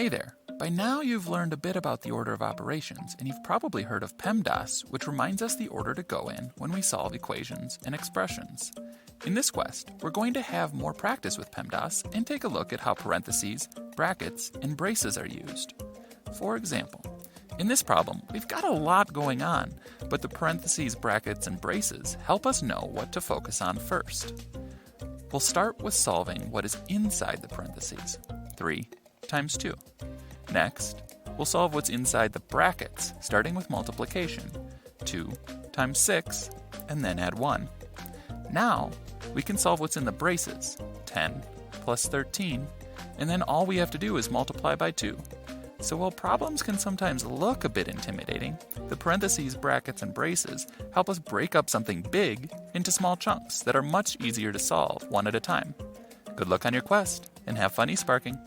Hey there! By now you've learned a bit about the order of operations, and you've probably heard of PEMDAS, which reminds us the order to go in when we solve equations and expressions. In this quest, we're going to have more practice with PEMDAS and take a look at how parentheses, brackets, and braces are used. For example, in this problem, we've got a lot going on, but the parentheses, brackets, and braces help us know what to focus on first. We'll start with solving what is inside the parentheses, 3 times 2. Next, we'll solve what's inside the brackets, starting with multiplication, 2 times 6, and then add 1. Now, we can solve what's in the braces, 10 plus 13, and then all we have to do is multiply by 2. So while problems can sometimes look a bit intimidating, the parentheses, brackets, and braces help us break up something big into small chunks that are much easier to solve one at a time. Good luck on your quest, and have fun eSparking!